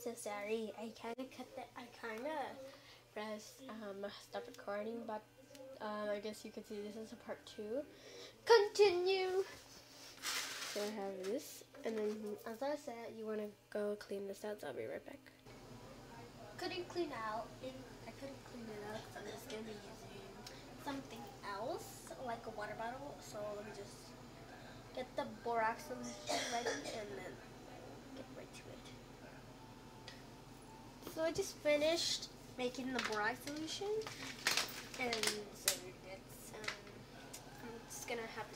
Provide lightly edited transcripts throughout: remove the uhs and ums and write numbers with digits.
So sorry, I kind of cut that. I kind of pressed stop recording, but I guess you could see this is a part 2. Continue. So I have this, and then as I said, you want to go clean this out. So I'll be right back. Couldn't clean out. I couldn't clean it out because I'm just gonna be using something else, like a water bottle. So let me just get the borax solution ready, and then get right to it. So I just finished making the borax solution, and so it's I'm just gonna have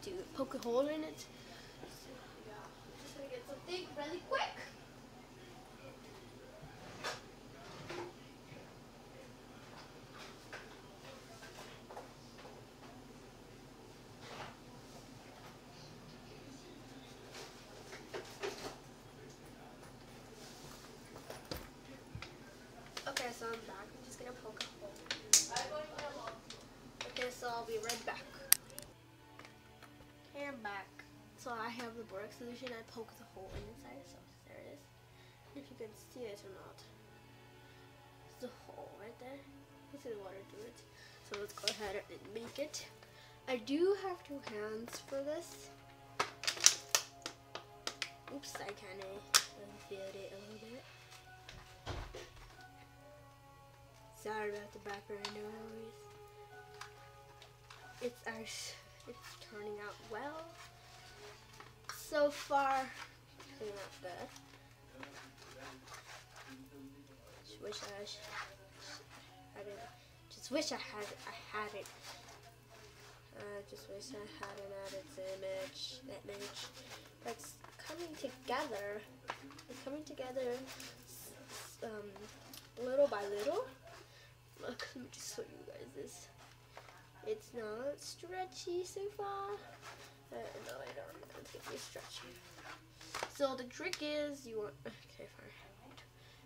to poke a hole in it. So just gonna get something really quick. Okay, so I'm back. I'm just gonna poke a hole. Okay, so I'll be right back. Okay, I'm back. So I have the borax solution. I poked the hole inside, so there it is. If you can see it or not. There's a hole right there. You see the water through it. So let's go ahead and make it. I do have 2 hands for this. Oops, I kind of unfilled it a little bit. Sorry about the background noise. It's turning out well. So far, turning out good. Just wish I had it. Just wish I had it. Just wish I hadn't added that image. But it's coming together. It's coming together little by little. Look, let me just show you guys this. It's not stretchy so far. No, I don't. It's gonna be stretchy. So the trick is you want. Okay, fine.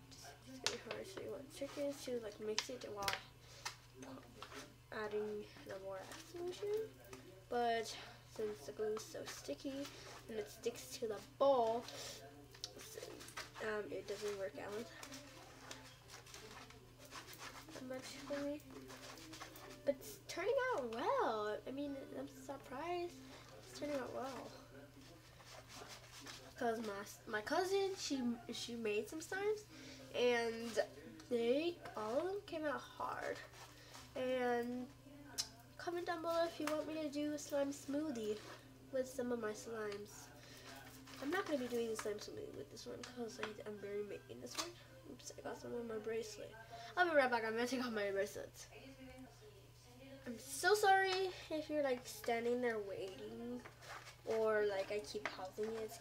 It's gonna be hard. So you want the trick is to like mix it while adding the borax solution. But since the glue is so sticky and it sticks to the bowl, it doesn't work out that much for me. But it's turning out well. I mean, I'm surprised it's turning out well. Because my cousin, she made some slimes, and all of them came out hard. And comment down below if you want me to do a slime smoothie with some of my slimes. I'm not going to be doing the slime smoothie with this one because I'm barely making this one. Oops, I got some on my bracelet. I'll be right back. I'm going to take off my bracelets. I'm so sorry if you're like standing there waiting or like I keep pausing it. It's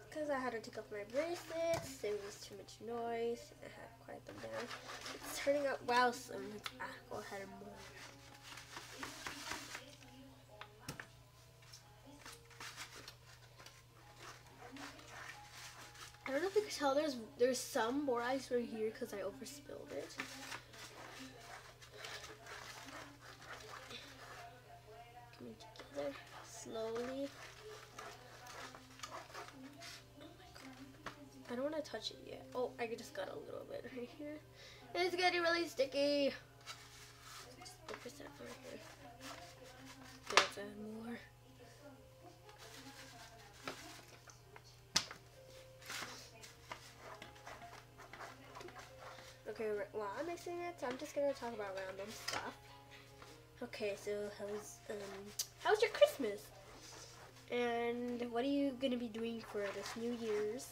because I had to take off my bracelets. There was too much noise. I had to quiet them down. It's turning out well, so let's go ahead and move. I don't know if you can tell, there's some borax right here because I overspilled it. Coming together slowly. I don't want to touch it yet. Oh, I just got a little bit right here. It's getting really sticky. Just focus that right here. Let's add more. Okay, while I'm mixing it, I'm just gonna talk about random stuff. Okay, so how's your Christmas? And what are you gonna be doing for this New Year's?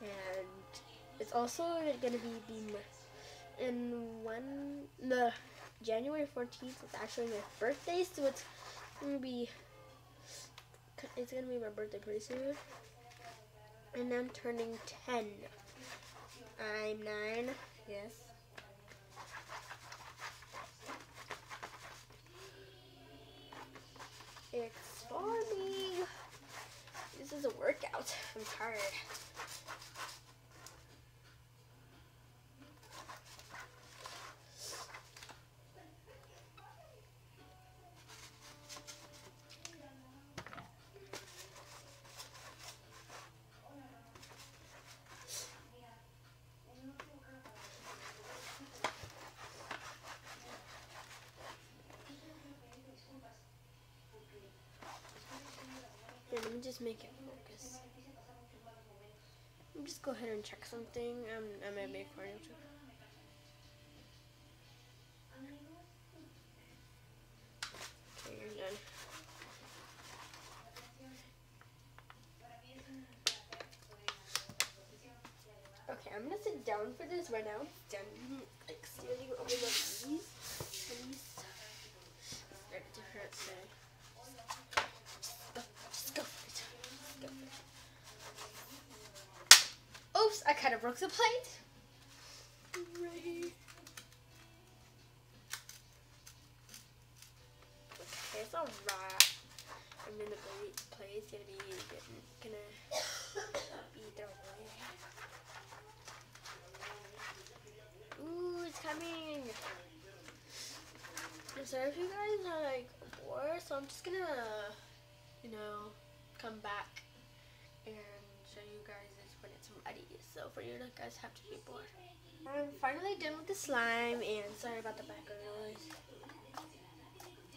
And it's also gonna be the January 14th is actually my birthday, so it's gonna be my birthday pretty soon. And I'm turning 10. I'm 9, yes. It's for me. This is a workout. I'm tired. let me just make it focus. Let me just go ahead and check something. I'm at make furniture. Okay, you're done. Okay, I'm gonna sit down for this right now. Standing, like standing over the keys. Please. Start to hurt, so. Just go for it. Just go for it. Oops, I kind of broke the plate. Right here. Okay, it's alright. I mean, the plate's gonna be either way. Ooh, it's coming. I'm sorry if you guys are like bored, so I'm just gonna, come back and show you guys this when it's ready. So for you guys have to be bored. I'm finally done with the slime, and sorry about the background noise.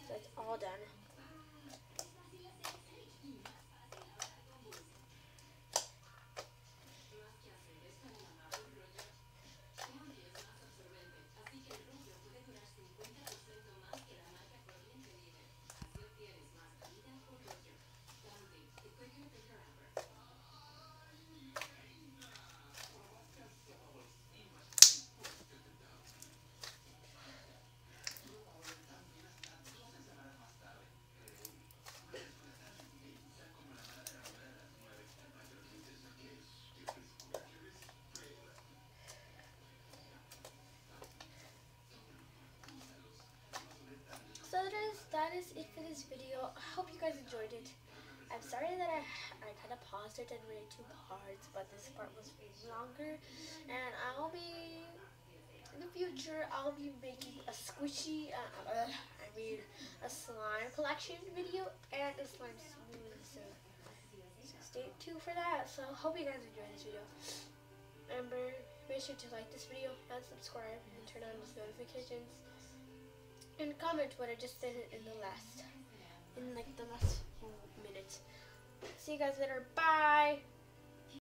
So it's all done. So that is it for this video. I hope you guys enjoyed it. I'm sorry that I kind of paused it and made 2 parts, but this part was longer. And in the future, I'll be making a squishy, a slime collection video and a slime smooth. So stay tuned for that. So hope you guys enjoyed this video. Remember, make sure to like this video and subscribe and turn on those notifications. And comment what I just said in the last minute. See you guys later. Bye.